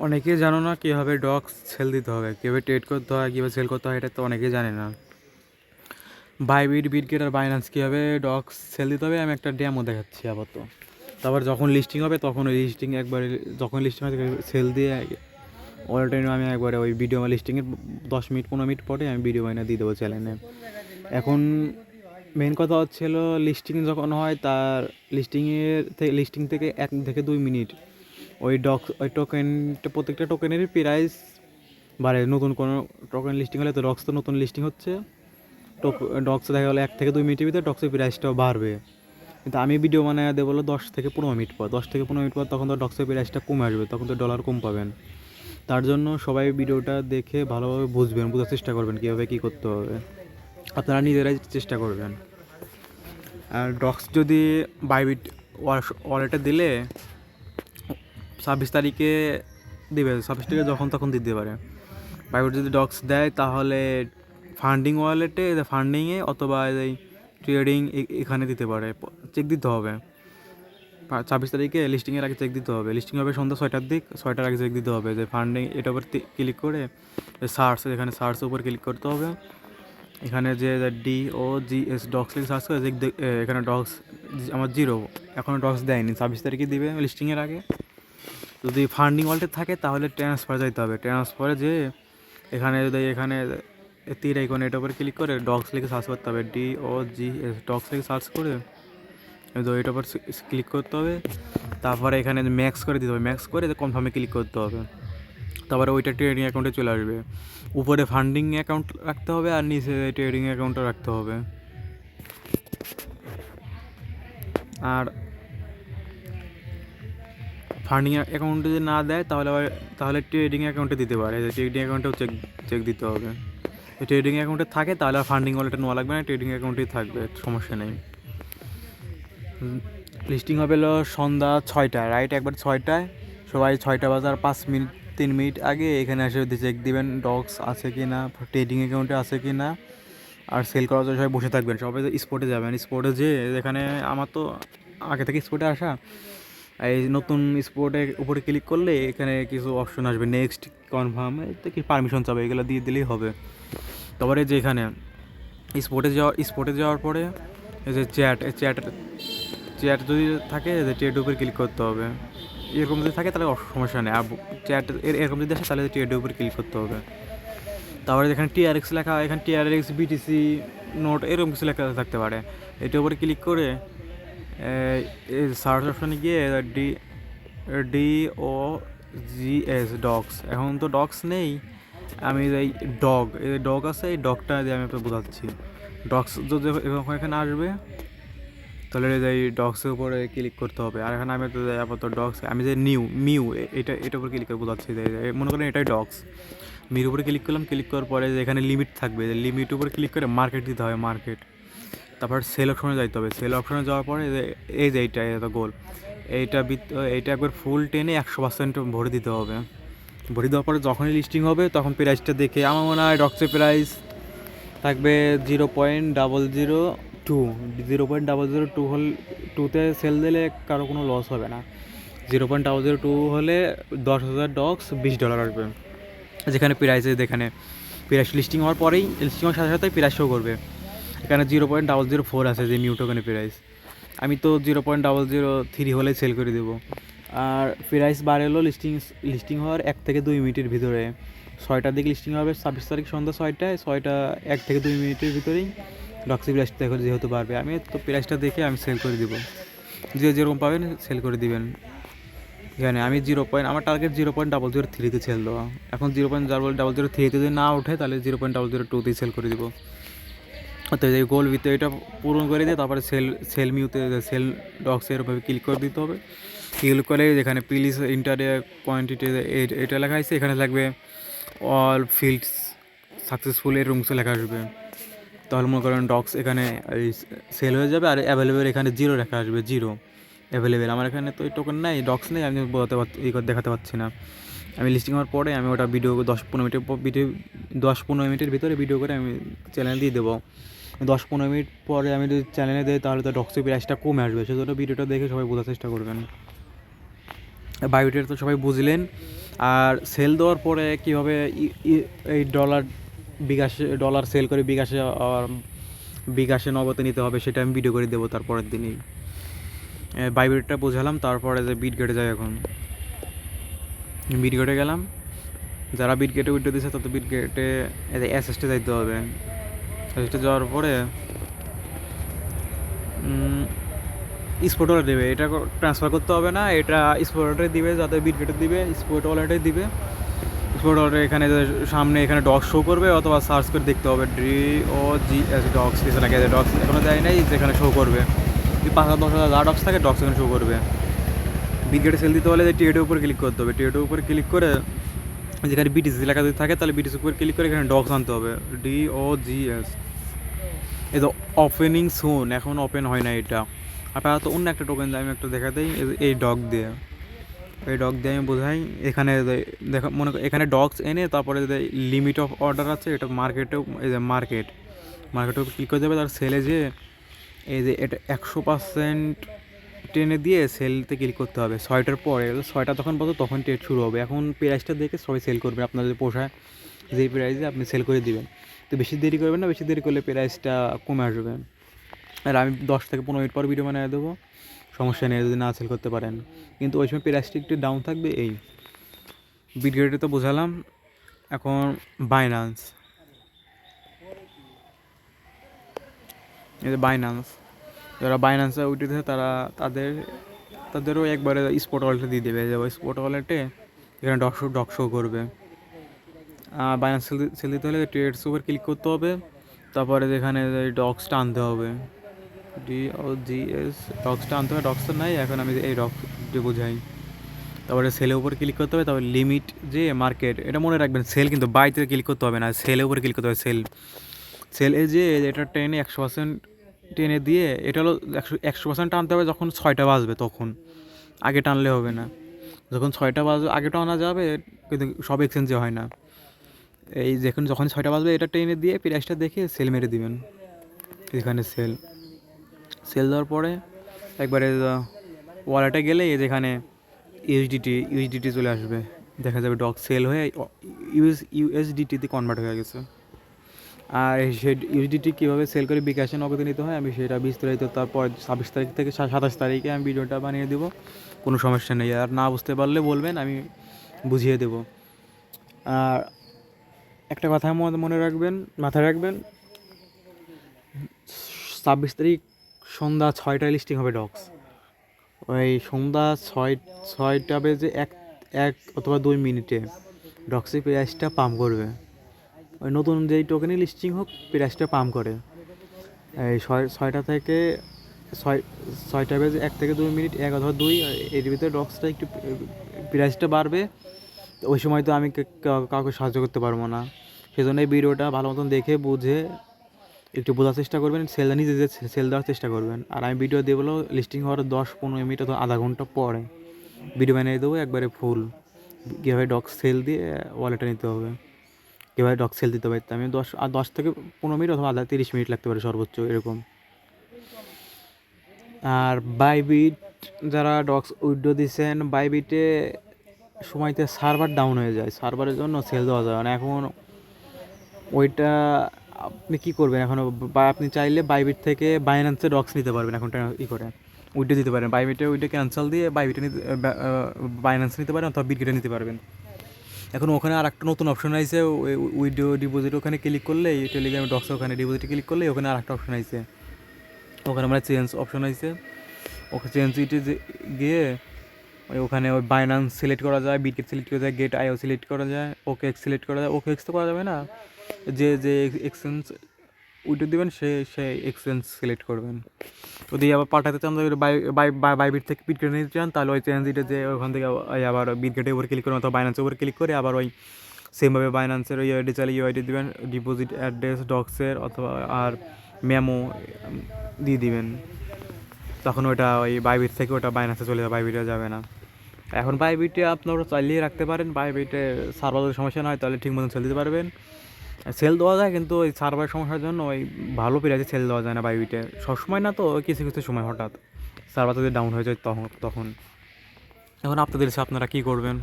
অনেকেই জানো না কীভাবে ডগস সেল দিতে হবে, কীভাবে ট্রেড করতে হয়, কীভাবে সেল করতে হয়, এটা তো অনেকেই জানে না। বাইবিট, বিটগেট আর বাইন্যান্স কীভাবে ডগস সেল দিতে হবে আমি একটা ডেমো দেখাচ্ছি আপাতত। তারপর যখন লিস্টিং হবে তখন ওই লিস্টিং একবারে, যখন লিস্টিং হবে সেল দিয়ে অল টাইম আমি একবারে ওই ভিডিও লিস্টিংয়ের 10 মিনিট 15 মিনিট পরে আমি ভিডিও বানিয়ে দিয়ে দেবো চ্যানেলে। এখন মেন কথা হচ্ছিল লিস্টিং যখন হয় তার লিস্টিং থেকে 1 থেকে 2 মিনিট ওই টোকেনটা, প্রত্যেকটা টোকেনেরই প্রাইস বাড়ে। নতুন কোনো টোকেন লিস্টিং হলে তো ডক্স তো নতুন লিস্টিং হচ্ছে, ডক্স দেখা গেলো 1 থেকে 2 মিনিটের ভিতরে ডক্সের প্রাইসটাও বাড়বে। কিন্তু আমি ভিডিও বানায় দেবো বলো 10 থেকে 15 মিনিট পর, 10 থেকে 15 মিনিট পর তখন তো ডক্সের প্রাইসটা কমে আসবে, তখন তো ডলার কম পাবেন। তার জন্য সবাই ভিডিওটা দেখে ভালোভাবে বোঝার চেষ্টা করবেন কীভাবে কী করতে হবে, আপনারা নিজেরাই চেষ্টা করবেন। আর ডক্স যদি বাইবিট ওয়ালেটে দিলে 26 তারিখে দেবে, 26 তারিখে যখন তখন দিতে পারে। বাইবিট যদি ডক্স দেয় তাহলে ফান্ডিং ওয়ালেটে, ফান্ডিংয়ে অথবা এই ট্রেডিং এখানে দিতে পারে, চেক দিতে হবে। 26 তারিখে লিস্টিংয়ের আগে চেক দিতে হবে। লিস্টিং হবে সন্ধ্যা 6টার দিক, 6টার আগে চেক দিতে হবে যে ফান্ডিং, এটার উপর ক্লিক করে সার্চ, এখানে সার্চের উপর ক্লিক করতে হবে। এখানে যে DOGS ডক্স লিখে সার্চ করে এখানে ডক্স আমার 0, এখনও ডক্স দেয়নি, 26 তারিখে দিবে লিস্টিংয়ের আগে। যদি ফান্ডিং ওয়ালেটে থাকে তাহলে ট্রান্সফার যাইতে হবে। ট্রান্সফারে যে এখানে তীর আইকনে এটার উপর ক্লিক করে ডক্স লিখে সার্চ করতে হবে, DOGS ডক্স লিখে সার্চ করে এটার উপর ক্লিক করতে হবে। তারপরে এখানে ম্যাক্স করে দিতে হবে, ম্যাক্স করে কনফার্মে ক্লিক করতে হবে। তারপরে ওইটা ট্রেডিং অ্যাকাউন্টে চলে আসবে। উপরে ফান্ডিং অ্যাকাউন্ট রাখতে হবে আর নিচে ট্রেডিং অ্যাকাউন্টটা রাখতে হবে। আর ফান্ডিং অ্যাকাউন্টে যদি না দেয় তাহলে ট্রেডিং অ্যাকাউন্টে দিতে পারে, ট্রেডিং অ্যাকাউন্টেও চেক দিতে হবে। ট্রেডিং অ্যাকাউন্টে থাকে তাহলে আর ফান্ডিং ওয়ালেটে নেওয়া লাগবে না, ট্রেডিং অ্যাকাউন্টেই থাকবে, সমস্যা নেই। লিস্টিং হবে সন্ধ্যা 6টায়, রাইট একবার 6টায়। সবাই 6টা বাজার 5 মিনিট 3 মিনিট আগে এখানে এসে চেক দিবেন ডক্স আছে কি না, ট্রেডিং অ্যাকাউন্টে আছে কি না। আর সেল করার জন্য সবাই বসে থাকবেন, সবাই স্পটে যাবেন। স্পটে যে এখানে আমার তো আগে থেকে স্পটে আসা, এই নতুন স্পটে উপরে ক্লিক করলে এখানে কিছু অপশন আসবে, নেক্সট, কনফার্ম, কি পারমিশন চাবে, এগুলো দিয়ে দিলেই হবে। তারপরে যে এখানে স্পটে যাওয়ার পরে এই যে চ্যাট যদি থাকে চ্যাটের উপরে ক্লিক করতে হবে। এরকম যদি থাকে তাহলে সমস্যা নেই। আর চ্যাট এরকম যদি আসে তাহলে চ্যাটের উপরে ক্লিক করতে হবে। তারপরে যেখানে TRX লেখা, এখানে TRX BTC নোট এরকম কিছু লেখা থাকতে পারে। এটার উপরে ক্লিক করে সার্চ অপশানে গিয়ে DOGS ডগস, এখন তো ডগস নেই, আমি এই ডগ আছে, এই ডগটা দিয়ে আমি বোঝাচ্ছি। ডগস যদি এখানে আসবে তাহলে এই ডগসের উপরে ক্লিক করতে হবে। আর এখানে আমি তো আপাতত ডগস, আমি যে মিউ এটার উপরে ক্লিক করে বোঝাচ্ছি, মনে করেন এটাই ডগস। মির উপরে ক্লিক করলাম, ক্লিক করার পরে এখানে লিমিট থাকবে, লিমিট উপরে ক্লিক করে মার্কেট দিতে হবে, মার্কেট। তারপর সেল অপশনে যাইতে হবে, সেল অপশনে যাওয়ার পরে এই যে এটা গোল, এইটা একবার ফুল টেনে 100% ভরে দিতে হবে। ভরে দেওয়ার পরে যখনই লিস্টিং হবে তখন প্রাইসটা দেখে আমার মনে হয় ডক্সের প্রাইস থাকবে 0.002, 0.002 টুতে সেল দিলে কারো কোনো লস হবে না। 0.002 হলে 10,000 ডক্স $20 আসবে। যেখানে এখানে প্রাইস লিস্টিং হওয়ার পরেই, লিস্টিং হওয়ার সাথে সাথে প্রাইস শো করবে। এখানে 0.004 আছে যে নিউ টোকেনের প্রাইস, আমি তো 0.003 হলে সেল করে দেবো। আর প্রাইস বাড়লো লিস্টিং হওয়ার 1 থেকে 2 মিনিটের ভিতরে। 6টার দিকে লিস্টিং হবে, 26 তারিখ সন্ধ্যা 6টায়, 1 থেকে 2 মিনিটের ভিতরেই ডক্সি প্রাইসটা যেহেতু বাড়বে, আমি তো প্রাইসটা দেখে আমি সেল করে দিব। যেরকম পাবেন সেল করে দিবেন। এখানে আমি আমার টার্গেট 0.003তে সেল দেওয়া। এখন 0.003তে যদি না ওঠে তাহলে 0.002তেই সেল করে দিব। তো এই গোল ভিতরে এটা পূরণ করে দিয়ে তারপরে সেল ডক্সের উপরে ক্লিক করে দিতে হবে। ক্লিক করে যেখানে প্লিজ ইন্টার কোয়ান্টিটি এটা লেখা আছে, এখানে লাগবে অল ফিল্ডস সাকসেসফুল এর রুমসে লেখা আসবে। তাহলে মনে করেন ডক্স এখানে সেল হয়ে যাবে। আর অ্যাভেলেবেল এখানে 0 লেখা আসবে, 0 অ্যাভেলেবেল। আমার এখানে তো এই টোকেন নাই, ডক্স নেই, আমি দেখাতে পারছি না। আমি লিস্টিং হওয়ার পরে আমি ওটা ভিডিও 10-15 মিনিটের ভিতরে ভিডিও করে আমি চ্যানেল দিয়ে দেবো। 10-15 মিনিট পরে আমি যদি চ্যানেলে দিই তাহলে তো ডক্সের প্রাইসটা কমে আসবে, সেজন্য ভিডিওটা দেখে সবাই বোঝার চেষ্টা করবেন। বাইবিটের তো সবাই বুঝলেন। আর সেল দেওয়ার পরে কীভাবে এই ডলার সেল করে বিকাশে নগদে নিতে হবে সেটা আমি ভিডিও করে দেবো তারপরের দিনই। বাইবিটটা বোঝালাম, তারপরে যে বিট গেটে যায়। এখন বিট গেটে গেলাম, যারা বিট গেটে উইড্রো দিয়েছে তত বিট গেটে অ্যাসেস্টে যাইতে হবে। অ্যাসেস্টে যাওয়ার পরে স্পোর্ট ওয়ালেট দেবে, এটা ট্রান্সফার করতে হবে না, এটা স্পোর্ট ওয়ালেটে দিবে, যাতে বিট গেটে দিবে স্পোর্ট ওয়ালেটে দিবে। স্পোর্ট ওয়ালেটে এখানে সামনে এখানে ডক্স শো করবে, অথবা সার্চ করে দেখতে হবে DOGS ডক্স, কিছু না গেছে ডক্স এখনও দেয় নাই, যেখানে শো করবে 5,000-10,000 যা ডক্স থাকে ডক্স এখানে শো করবে। বিট গেটে সেল দিতে হলে টিএডের উপর ক্লিক করতে হবে, টিএডের উপর ক্লিক করে যেখানে বিটিসি লেখা যদি থাকে তাহলে বিটিসির উপর ক্লিক করে এখানে ডক্স আনতে হবে, DOGS। এই তো ওপেনিং সুন, এখন ওপেন হয় না এটা। আপনারা তো অন্য একটা টোকেন আমি একটা দেখা দিই, এই ডগ দিয়ে আমি বোঝাই। এখানে দেখা মনে এখানে ডগস এনে তারপরে লিমিট অফ অর্ডার আছে, এটা মার্কেটেও এই যে মার্কেটেও ক্লিক করে দেবে, তার সেলে যে এই যে এটা 100% টেনে দিয়ে সেলতে ক্লিক করতে হবে 6টার পরে। 6টা যখন বলতো তখন ট্রেড শুরু হবে। এখন প্রাইসটা দেখে সবাই সেল করবে, আপনার যদি পোষায় যেই প্রাইসে আপনি সেল করে দিবেন। তো বেশি দেরি করবেন না, বেশি দেরি করলে প্রাইসটা কমে আসবে। আর আমি 10 থেকে 15 মিনিট পর ভিডিও বানিয়ে দেবো, সমস্যা নেই যদি না সেল করতে পারেন। কিন্তু ওই সময় প্রাইসটা একটু ডাউন থাকবে। এই বিটগেটে তো বোঝালাম। এখন বাইন্যান্স, এই যে যারা বাইন্যান্সে উঠেছে তারা তাদেরও একবারে স্পট ওয়ালেটে দিয়ে দেবে, যে স্পট ওয়ালেটে এখানে ডক শো করবে। বাইন্যান্স সেল দিতে হলে ট্রেডস উপর ক্লিক করতে হবে, তারপরে যেখানে ডক্সটা আনতে হবে, DOGS ডক্সটা আনতে হবে। ডক্সটা নাই, এখন আমি এই ডক্স বোঝাই। তারপরে সেলের উপর ক্লিক করতে হবে, তারপরে লিমিট যে মার্কেট, এটা মনে রাখবেন সেল কিন্তু বাইতে ক্লিক করতে হবে না, সেলের উপরে ক্লিক করতে হবে। সেল যে এটা টেনে 100% টেনে দিয়ে, এটা হলো 100% টানতে হবে যখন 6টা বাজবে, তখন আগে টানলে হবে না। যখন 6টা বাজবে আগে টানা যাবে, কিন্তু সব এক্সচেঞ্জে হয় না। এই যখন 6টা বাজবে এটা টেনে দিয়ে প্রাইসটা দেখে সেল মেরে দিবেন। এখানে সেল দেওয়ার পরে একবারে ওয়ালেটে গেলে যেখানে ইউএসডিটি চলে আসবে, দেখা যাবে ডক সেল হয়ে ইউএসডিটিতে কনভার্ট হয়ে গেছে। আর সেই ইউএসডিটি কীভাবে সেল করে বিকাশে নগদে নিতে হয় আমি সেটা বিস্তারিত তারপর 26 তারিখ থেকে 27 তারিখে আমি ভিডিওটা বানিয়ে দেবো, কোনো সমস্যা নেই। আর না বুঝতে পারলে বলবেন, আমি বুঝিয়ে দেবো। আর একটা কথা মাথায় রাখবেন, 26 তারিখ সন্ধ্যা 6টায় লিস্টিং হবে ডক্স। ওই সন্ধ্যা 6টা বেজে 1 অথবা 2 মিনিটে ডক্সের প্রাইসটা পাম্প করবে। ওই নতুন যেই টোকেনই লিস্টিং হোক প্রাইসটা পাম্প করে। এই 6টা থেকে 6টা বেজে 1 থেকে 2 মিনিট, 1 অথবা 2 এর ভিতরে ডক্সটা একটু প্রাইসটা বাড়বে। ওই সময় তো আমি কাউকে সাহায্য করতে পারবো না, সেজন্য এই ভিডিওটা ভালো মতন দেখে বুঝে একটু বোঝার চেষ্টা করবেন, নিজে সেল দেওয়ার চেষ্টা করবেন। আর আমি ভিডিও দিয়ে বলো লিস্টিং হওয়ার 10-15 মিনিট অথবা আধা ঘন্টা পরে ভিডিও বানিয়ে দেবো একবারে ফুল, কীভাবে ডক্স সেল দিয়ে ওয়ালেটে নিতে হবে, কীভাবে ডক্স সেল দিতে হবে। আমি 10 থেকে 15 মিনিট অথবা 30 মিনিট লাগতে পারে সর্বোচ্চ এরকম। আর বাইবিট যারা ডক্স উইড্রো দিচ্ছেন, বাইবিটে সময়তে সার্ভার ডাউন হয়ে যায়, সার্ভারের জন্য সেল দেওয়া যায় না। এখন ওইটা আপনি কী করবেন এখন, বা আপনি চাইলে বাইবিট থেকে বাইন্যান্সে ডক্স নিতে পারবেন, এখন করে উইড্রো দিতে পারেন। বাইবিটে ওইটা ক্যান্সেল দিয়ে বাইন্যান্স নিতে পারেন অথবা বিটগেটে নিতে পারবেন। এখন ওখানে আর একটা নতুন অপশন আছে, উইড্রো ডিপোজিট, ওখানে ক্লিক করলে টেলিগ্রামে ডক্স ওখানে ডিপোজিটে ক্লিক করলে ওখানে আর একটা অপশন আছে, ওখানে আমরা চেঞ্জ অপশন আছে, ওকে চেঞ্জ ইটে গিয়ে ওখানে ওই বাইন্যান্স সিলেক্ট করা যায়, বিটগেট সিলেক্ট করা যায়, গেট আইও সিলেক্ট করা যায়, OKX সিলেক্ট করা যায়। OKX তো করা যাবে না, যে এক্সচেঞ্জ উইড্রো দেবেন সেই এক্সচেঞ্জ সিলেক্ট করবেন। যদি আবার পাঠাতে চান, বাইবিট থেকে বিটগেটে নিতে চান, তাহলে ওই চেঞ্জ ইটে যে ওখান থেকে আবার বিটগেটের উপর ক্লিক করবেন অথবা বাইন্যান্সের উপর ক্লিক করে আবার ওই সেমভাবে বাইন্যান্সের ওই ইউআইডি চাইলে ইউআইডি দেবেন, ডিপোজিট অ্যাড্রেস ডক্সের অথবা আর মেমো দিয়ে দিবেন। তখন ওটা ওই বাইবিট থেকে ওটা বাইন্যান্সে চলে যাবে, বাইবিটে যাবে না। এখন বাইবিটে আপনারা চাইলেই রাখতে পারেন, বাইবিটে সার্ভারের সমস্যা নয়, তাহলে ঠিক মতন সেল দিতে পারবেন। সেল দেওয়া যায়, কিন্তু ওই সার্ভার সমস্যার জন্য ওই ভালো প্রাইসে সেল দেওয়া যায় না বাইবিটে, সবসময় না, তো কিছু কিছু সময় হঠাৎ সার্ভার যদি ডাউন হয়ে যায় তখন। এখন আপনাদের ইচ্ছা আপনারা কী করবেন।